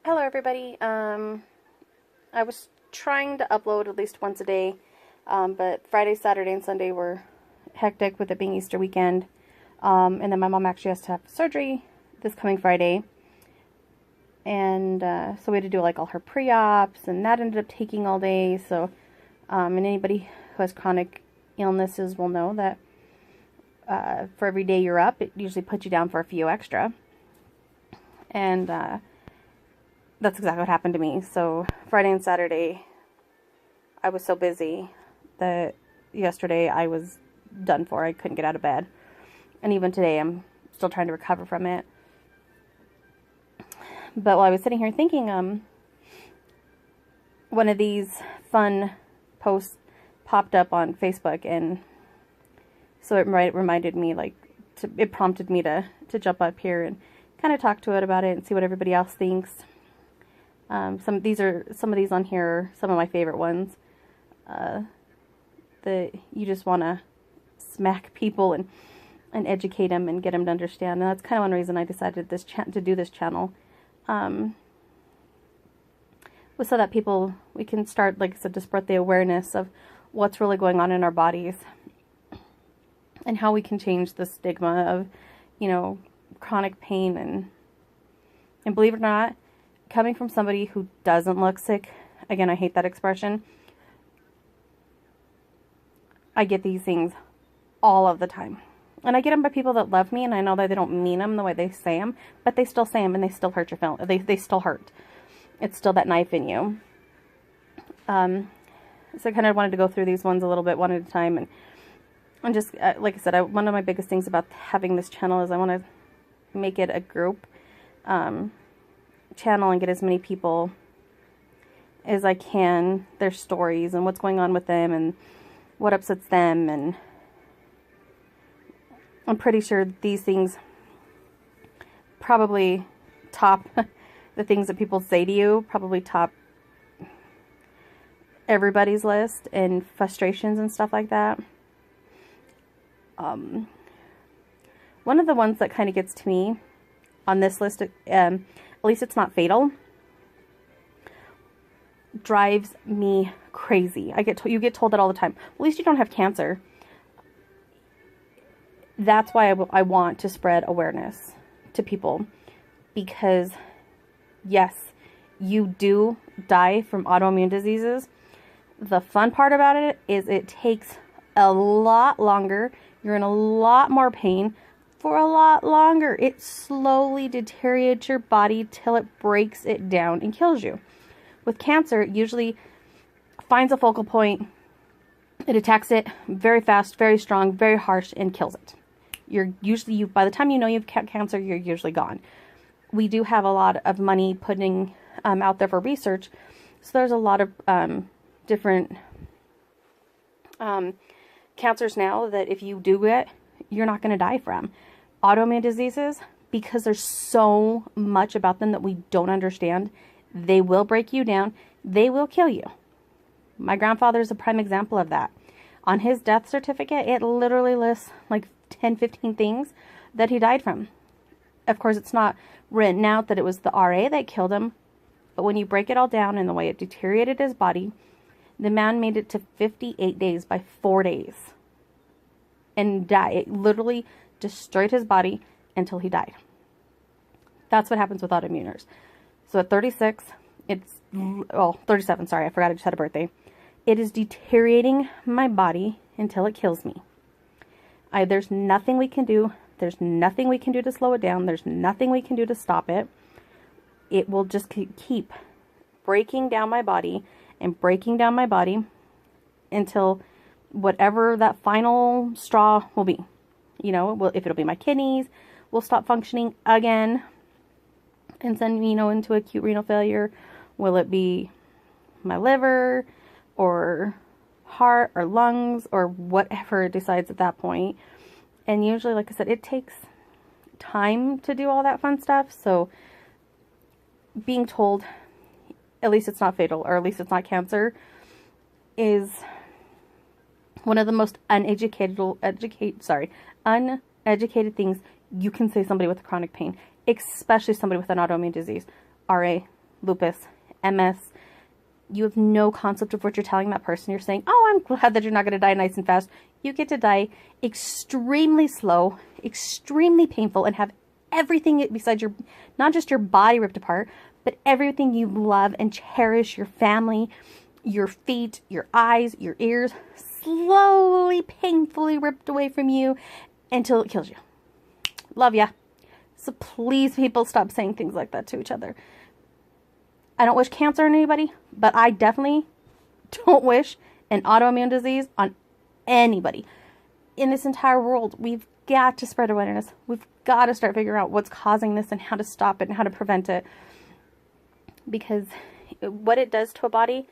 Hello everybody. I was trying to upload at least once a day, but Friday, Saturday, and Sunday were hectic with it being Easter weekend. And then my mom actually has to have surgery this coming Friday. And so we had to do like all her pre-ops, and that ended up taking all day. So, and anybody who has chronic illnesses will know that for every day you're up, it usually puts you down for a few extra. And that's exactly what happened to me. So Friday and Saturday, I was so busy that yesterday I was done for. I couldn't get out of bed. And even today, I'm still trying to recover from it. But while I was sitting here thinking, one of these fun posts popped up on Facebook, and so it reminded me, it prompted me to jump up here and kind of talk to it about it and see what everybody else thinks. Some of these on here are some of my favorite ones. That you just want to smack people and educate them and get them to understand. And that's kind of one reason I decided to do this channel. Was so that we can start, like I said, to spread the awareness of what's really going on in our bodies and how we can change the stigma of, chronic pain. And believe it or not, coming from somebody who doesn't look sick, again, I hate that expression, I get these things all of the time. And I get them by people that love me, and I know that they don't mean them the way they say them, but they still say them, and they still hurt your feelings. They still hurt. It's still that knife in you. So I kind of wanted to go through these ones a little bit, one at a time, and just, like I said, one of my biggest things about having this channel is I want to make it a group channel and get as many people as I can, their stories and what's going on with them and what upsets them. And I'm pretty sure these things probably top the things that people say to you, probably top everybody's list and frustrations and stuff like that. One of the ones that kind of gets to me on this list, at least it's not fatal, drives me crazy. You get told that all the time. At least you don't have cancer. That's why I want to spread awareness to people, because yes, you do die from autoimmune diseases. The fun part about it is it takes a lot longer. You're in a lot more pain for a lot longer. It slowly deteriorates your body till it breaks it down and kills you. With cancer, it usually finds a focal point, it attacks it very fast, very strong, very harsh, and kills it. By the time you know you've got cancer, you're usually gone. We do have a lot of money putting out there for research, so there's a lot of different cancers now that if you do it, you're not going to die from. Autoimmune diseases, because there's so much about them that we don't understand, they will break you down. They will kill you. My grandfather is a prime example of that. On his death certificate, it literally lists like 10, 15 things that he died from. Of course, it's not written out that it was the RA that killed him, but when you break it all down and the way it deteriorated his body, the man made it to 58 days by 4 days and died. It literally destroyed his body until he died. That's what happens with autoimmuners. So at 36, 37, sorry, I forgot I just had a birthday. It is deteriorating my body until it kills me. There's nothing we can do. There's nothing we can do to slow it down. There's nothing we can do to stop it. It will just keep breaking down my body and breaking down my body until whatever that final straw will be. If it'll be my kidneys, will stop functioning again and send me, into acute renal failure. Will it be my liver or heart or lungs or whatever it decides at that point? And usually, like I said, it takes time to do all that fun stuff. So being told, at least it's not fatal, or at least it's not cancer, is one of the most uneducated things you can say somebody with chronic pain, especially somebody with an autoimmune disease. RA, lupus, MS. You have no concept of what you're telling that person. You're saying, oh, I'm glad that you're not going to die nice and fast. You get to die extremely slow, extremely painful, and have everything besides your, not just your body ripped apart, but everything you love and cherish, your family, your feet, your eyes, your ears, slowly, painfully ripped away from you until it kills you. Love ya. So please, people, stop saying things like that to each other. I don't wish cancer on anybody, but I definitely don't wish an autoimmune disease on anybody. In this entire world, we've got to spread awareness. We've got to start figuring out what's causing this and how to stop it and how to prevent it. Because what it does to a body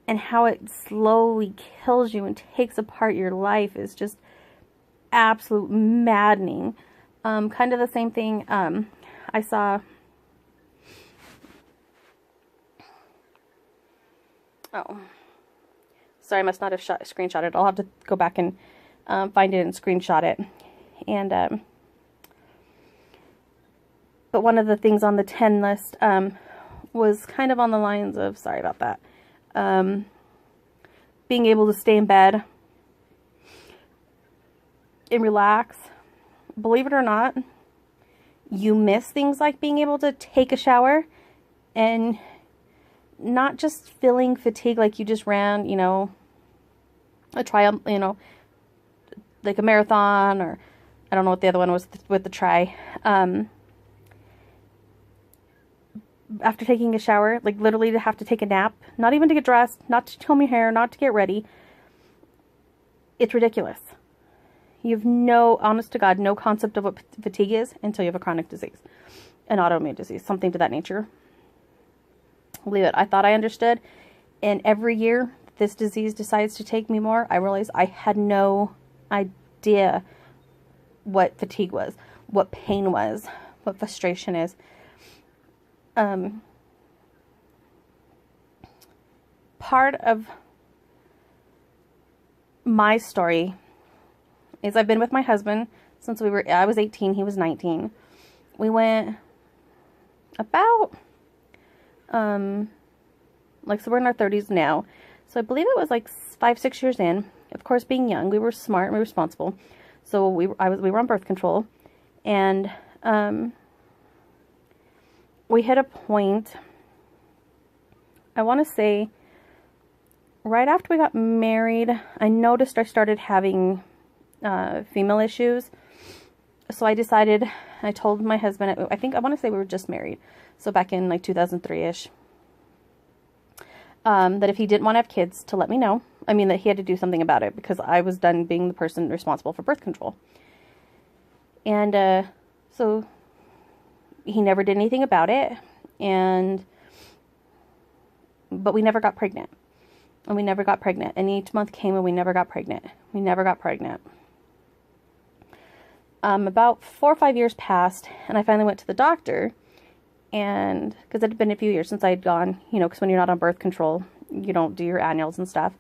and how it slowly kills you and takes apart your life is just absolute maddening. Kind of the same thing I saw. Oh, sorry, I must not have screenshot it. I'll have to go back and find it and screenshot it. And but one of the things on the 10 list was kind of on the lines of, sorry about that, being able to stay in bed and relax. Believe it or not, you miss things like being able to take a shower and not just feeling fatigued like you just ran, you know, a triumph, you know, like a marathon, or I don't know what the other one was with the try. After taking a shower, like literally to have to take a nap, not even to get dressed, not to comb your hair, not to get ready. It's ridiculous. You have no, honest to God, no concept of what fatigue is until you have a chronic disease, an autoimmune disease, something to that nature. Believe it, I thought I understood. And every year this disease decides to take me more, I realize I had no idea what fatigue was, what pain was, what frustration is. Part of my story is I've been with my husband since I was 18, he was 19. We went about, like, so we're in our 30s now. So I believe it was like 5-6 years in. Of course, being young, we were smart and we were responsible. So we were on birth control, and we hit a point, I want to say, right after we got married, I noticed I started having female issues. So I decided, I told my husband, I want to say we were just married, so back in like 2003-ish, that if he didn't want to have kids, to let me know. I mean, that he had to do something about it, because I was done being the person responsible for birth control. And so he never did anything about it, but we never got pregnant. And we never got pregnant. And each month came and we never got pregnant. We never got pregnant. About 4 or 5 years passed, and I finally went to the doctor, and because it had been a few years since I had gone, you know, because when you're not on birth control, you don't do your annuals and stuff.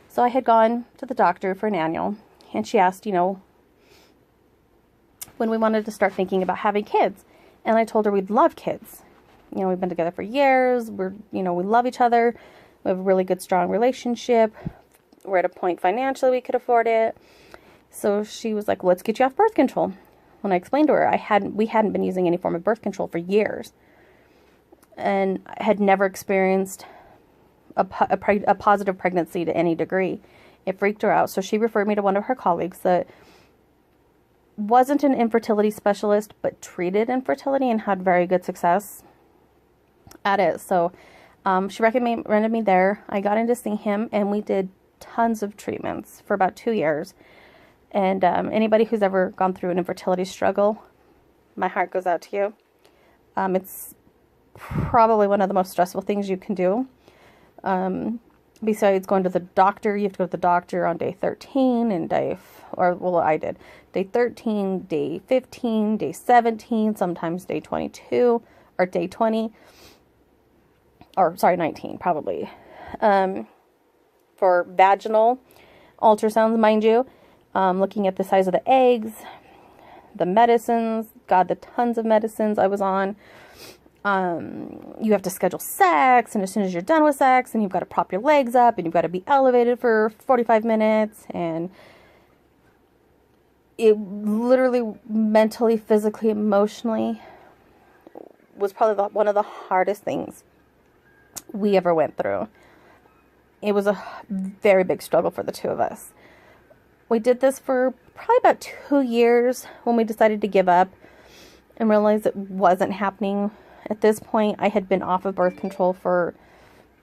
So I had gone to the doctor for an annual, and she asked, you know, when we wanted to start thinking about having kids. And I told her we'd love kids. You know, we've been together for years. We love each other. We have a really good, strong relationship. We're at a point financially we could afford it. So she was like, let's get you off birth control. When I explained to her, we hadn't been using any form of birth control for years. And I had never experienced a positive pregnancy to any degree. It freaked her out. So she referred me to one of her colleagues that wasn't an infertility specialist, but treated infertility and had very good success at it. So she recommended me there. I got in to see him, and we did tons of treatments for about 2 years. And anybody who's ever gone through an infertility struggle, my heart goes out to you. It's probably one of the most stressful things you can do. Besides going to the doctor, you have to go to the doctor on day 13 and I did day 13, day 15, day 17, sometimes day 22 or day 20, or sorry, 19 probably, for vaginal ultrasounds, mind you, looking at the size of the eggs, the medicines, God, the tons of medicines I was on. You have to schedule sex, and as soon as you're done with sex, and you've got to prop your legs up, and you've got to be elevated for 45 minutes, and it literally, mentally, physically, emotionally was probably one of the hardest things we ever went through. It was a very big struggle for the two of us. We did this for probably about 2 years when we decided to give up and realized it wasn't happening. At this point, I had been off of birth control for,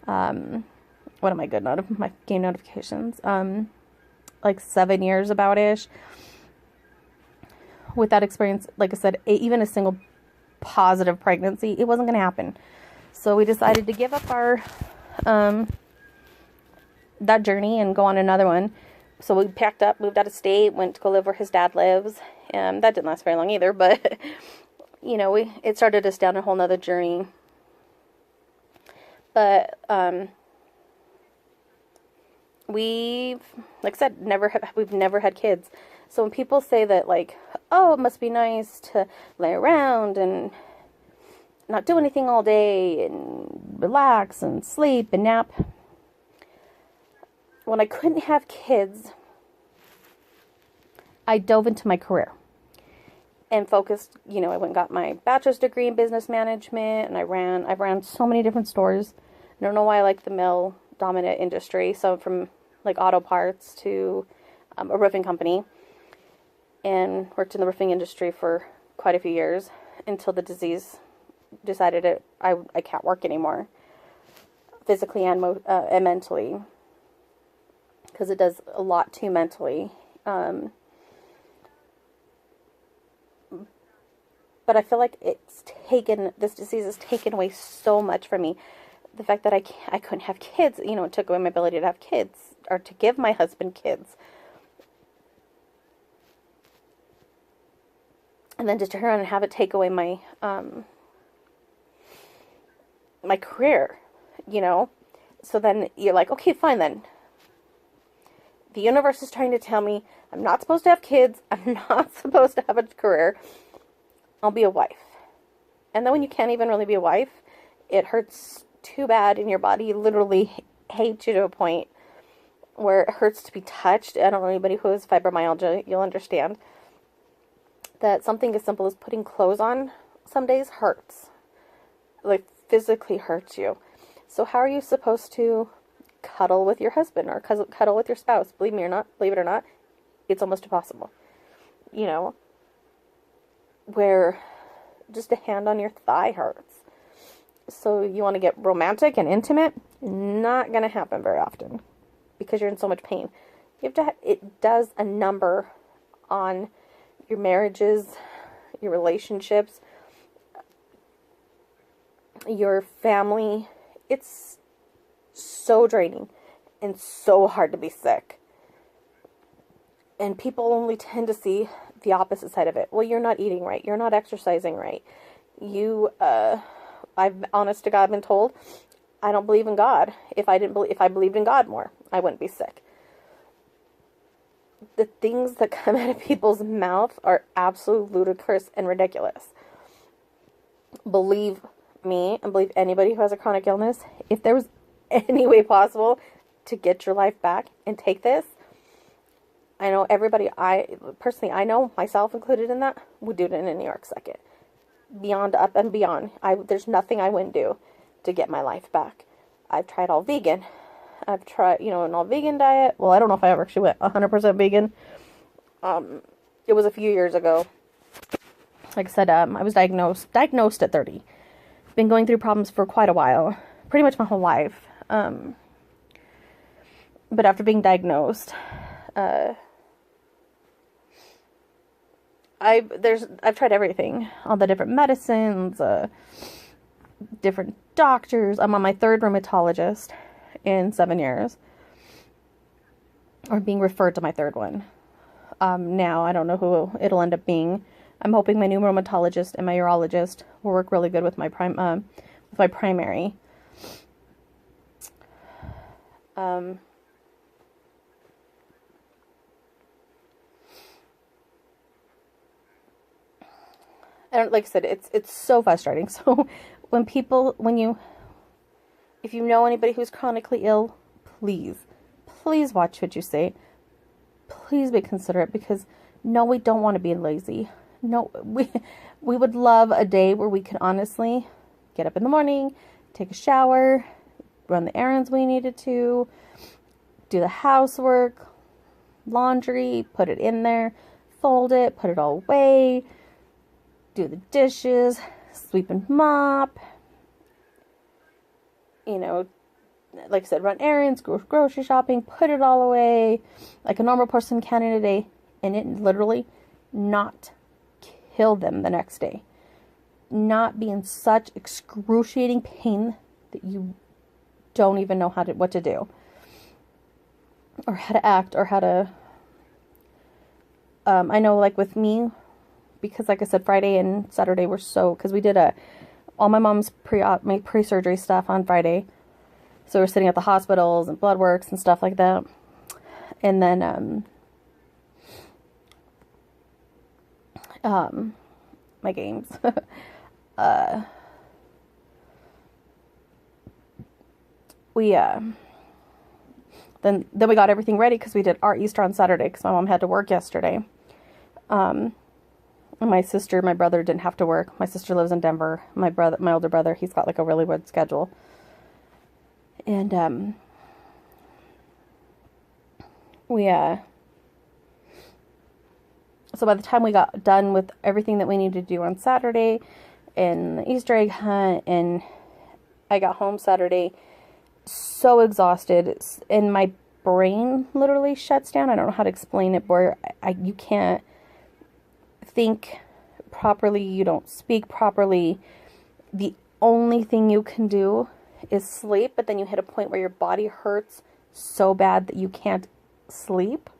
what am I good at? My game notifications. Like 7 years about-ish. With that experience, like I said, even a single positive pregnancy, it wasn't going to happen. So we decided to give up our, that journey and go on another one. So we packed up, moved out of state, went to go live where his dad lives. And that didn't last very long either, but you know, it started us down a whole nother journey. But, like I said, we've never had kids. So when people say that, like, oh, it must be nice to lay around and not do anything all day and relax and sleep and nap. When I couldn't have kids, I dove into my career and focused, you know, I went and got my bachelor's degree in business management, and I've ran so many different stores. I don't know why I like the male dominant industry. So from like auto parts to a roofing company, and worked in the roofing industry for quite a few years until the disease decided I can't work anymore, physically and mentally, because it does a lot too mentally. But I feel like this disease has taken away so much from me. The fact that I couldn't have kids, you know, it took away my ability to have kids or to give my husband kids. And then to turn around and have it take away my, my career, you know? So then you're like, okay, fine then. The universe is trying to tell me I'm not supposed to have kids. I'm not supposed to have a career. I'll be a wife. And then when you can't even really be a wife, it hurts too bad in your body. You literally hates you to a point where it hurts to be touched. I don't know anybody who has fibromyalgia. You'll understand that something as simple as putting clothes on some days hurts. Like, physically hurts you. So how are you supposed to cuddle with your husband or cuddle with your spouse? Believe it or not, it's almost impossible. You know, where just a hand on your thigh hurts. So you want to get romantic and intimate? Not going to happen very often because you're in so much pain. You have to. It does a number on your marriages, your relationships, your family. It's so draining and so hard to be sick. And people only tend to see the opposite side of it. Well, you're not eating right. You're not exercising right. I've honest to God been told, I don't believe in God. If I believed in God more, I wouldn't be sick. The things that come out of people's mouth are absolutely ludicrous and ridiculous. Believe me, and believe anybody who has a chronic illness, if there was any way possible to get your life back and take this, I know everybody, I know myself included in that, would do it in a New York second. Beyond up and beyond. There's nothing I wouldn't do to get my life back. I've tried all vegan. I've tried, an all vegan diet. Well, I don't know if I ever actually went 100% vegan. It was a few years ago. Like I said, I was diagnosed at 30. Been going through problems for quite a while. Pretty much my whole life. But after being diagnosed, I've tried everything, all the different medicines, different doctors. I'm on my 3rd rheumatologist in 7 years, or being referred to my 3rd one. Now I don't know who it'll end up being. I'm hoping my new rheumatologist and my urologist will work really good with my primary. And like I said, it's so frustrating. So if you know anybody who's chronically ill, please watch what you say. Please be considerate, because no, we don't want to be lazy. No, we would love a day where we could honestly get up in the morning, take a shower, run the errands we needed to, do the housework, laundry, put it in there, fold it, put it all away, do the dishes, sweep and mop, you know, like I said, run errands, go grocery shopping, put it all away like a normal person can in a day, and it literally not kill them the next day. Not be in such excruciating pain that you don't even know what to do, or how to act, or how to, I know, like with me, because like I said, Friday and Saturday were because we did all my mom's pre-surgery stuff on Friday. So we're sitting at the hospitals and blood works and stuff like that. And then, my games, then we got everything ready, because we did our Easter on Saturday, because my mom had to work yesterday. And my brother didn't have to work. My sister lives in Denver. My older brother, he's got like a really weird schedule. And, so by the time we got done with everything that we needed to do on Saturday and the Easter egg hunt, and I got home Saturday so exhausted, and my brain literally shuts down. I don't know how to explain it, where you can't think properly, you don't speak properly. The only thing you can do is sleep, but then you hit a point where your body hurts so bad that you can't sleep.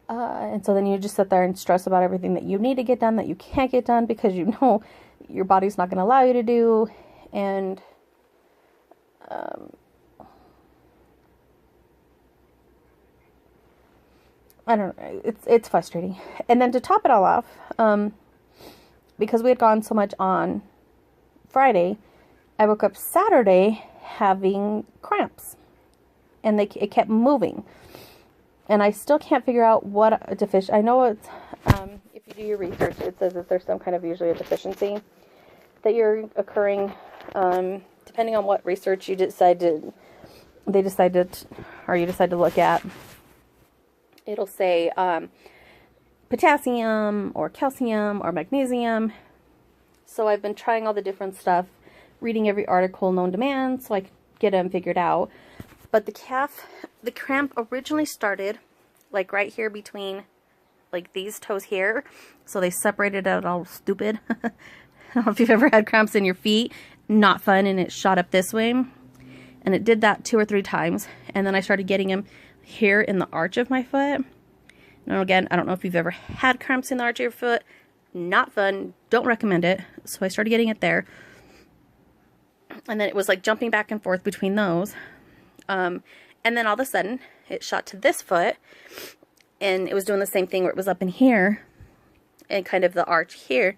And so then you just sit there and stress about everything that you need to get done that you can't get done, because you know your body's not going to allow you to do. And I don't know, it's frustrating. And then to top it all off, because we had gone so much on Friday, I woke up Saturday having cramps, and it kept moving, and I still can't figure out what a deficiency. I know it's, if you do your research, it says that there's some kind of usually a deficiency that you're occurring, depending on what research you decide to look at. It'll say potassium or calcium or magnesium. So I've been trying all the different stuff, reading every article known to man, so I could get them figured out. But the cramp originally started like right here between like these toes here. So they separated out all stupid. I don't know if you've ever had cramps in your feet. Not fun. And it shot up this way. And it did that 2 or 3 times. And then I started getting them here in the arch of my foot. Now again, I don't know if you've ever had cramps in the arch of your foot. Not fun. Don't recommend it. So I started getting it there. And then it was like jumping back and forth between those. And then all of a sudden, it shot to this foot. And it was doing the same thing where it was up in here. And kind of the arch here.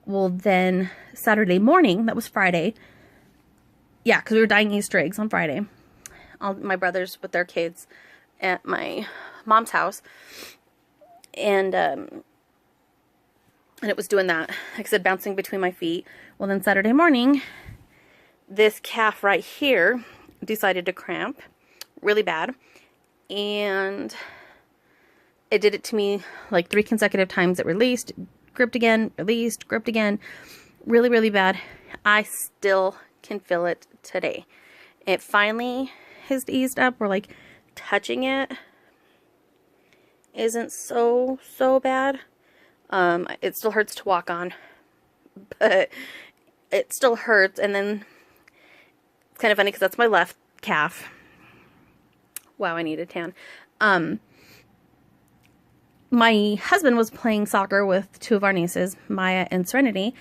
Well, then Saturday morning, that was Friday. Yeah, because we were dyeing Easter eggs on Friday. All my brothers with their kids at my mom's house. And it was doing that. Like I said, bouncing between my feet. Well, then Saturday morning, this calf right here decided to cramp really bad. And it did it to me like 3 consecutive times. It released, gripped again, released, gripped again. Really, really bad. I still can feel it today. It finally has eased up. We're like touching it isn't so bad. It still hurts to walk on, but it still hurts. And then it's kind of funny because that's my left calf. Wow, I need a tan. My husband was playing soccer with 2 of our nieces, Maya and Serenity,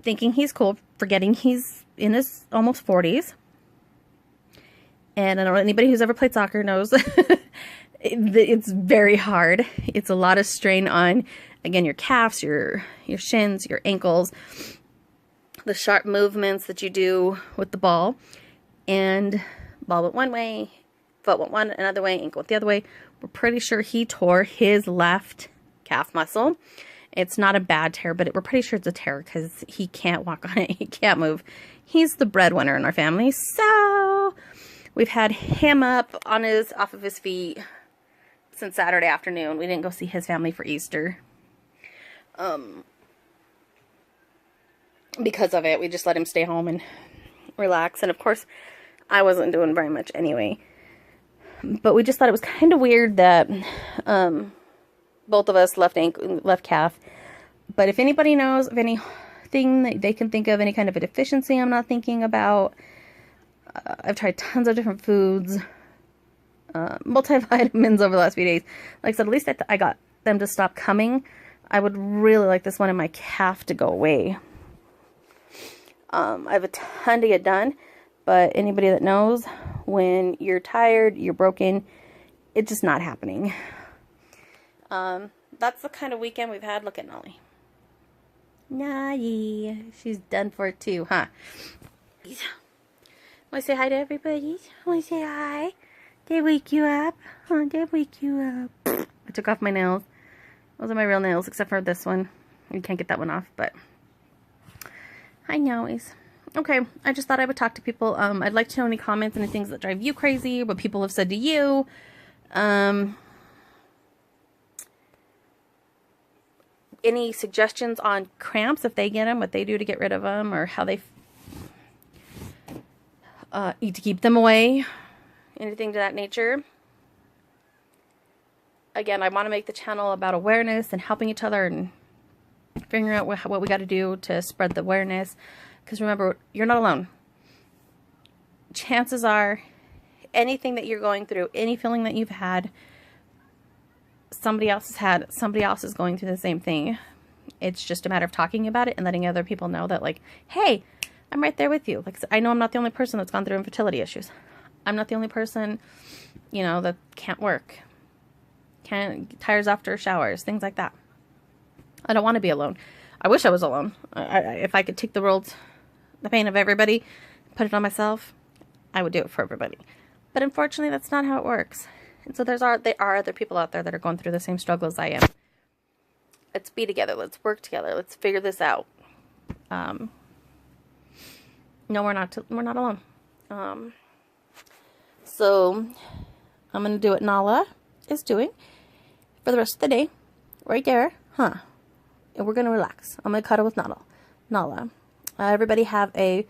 thinking he's cool, forgetting he's in his almost 40s. And I don't know, anybody who's ever played soccer knows it's very hard. It's a lot of strain on, again, your calves, your shins, your ankles. the sharp movements that you do with the ball. And ball went one way, foot went another way, ankle went the other way. We're pretty sure he tore his left calf muscle. It's not a bad tear, but we're pretty sure it's a tear because he can't walk on it. He can't move. He's the breadwinner in our family. So we've had him up on off of his feet since Saturday afternoon. We didn't go see his family for Easter. Because of it, we just let him stay home and relax. And of course, I wasn't doing very much anyway. But we just thought it was kind of weird that both of us left calf. But if anybody knows of anything that they can think of, any kind of a deficiency I'm not thinking about, I've tried tons of different foods, multivitamins over the last few days. Like I said, at least I got them to stop coming. I would really like this one in my calf to go away. I have a ton to get done, but anybody that knows, when you're tired, you're broken, it's just not happening. That's the kind of weekend we've had. Look at Nolly. Nolly. She's done for it too, huh? Want to say hi to everybody? Want to say hi? Did I wake you up? Oh, did I wake you up? I took off my nails. Those are my real nails, except for this one. You can't get that one off, but... Hi, Noise. Okay, I just thought I would talk to people. I'd like to know any comments, any things that drive you crazy, what people have said to you. Any suggestions on cramps, if they get them, what they do to get rid of them, or how they eat to keep them away, anything to that nature. Again, I want to make the channel about awareness and helping each other and figuring out what we got to do to spread the awareness. Because remember, you're not alone. Chances are, anything that you're going through, any feeling that you've had, somebody else has had, somebody else is going through the same thing. It's just a matter of talking about it and letting other people know that, like, hey, I'm right there with you. Like, I know I'm not the only person that's gone through infertility issues. I'm not the only person, you know, that can't work. Tires after showers, things like that. I don't want to be alone. I wish I was alone. If I could take the pain of everybody, put it on myself, I would do it for everybody. But unfortunately, that's not how it works. And so there are other people out there that are going through the same struggle as I am. Let's be together. Let's work together. Let's figure this out. No, we're not alone. So I'm going to do what Nala is doing for the rest of the day. Right there. And we're going to relax. I'm going to cuddle with Nala. Everybody have a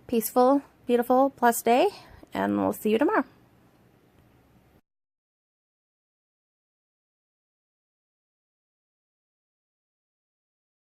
peaceful, beautiful, blessed day. And we'll see you tomorrow.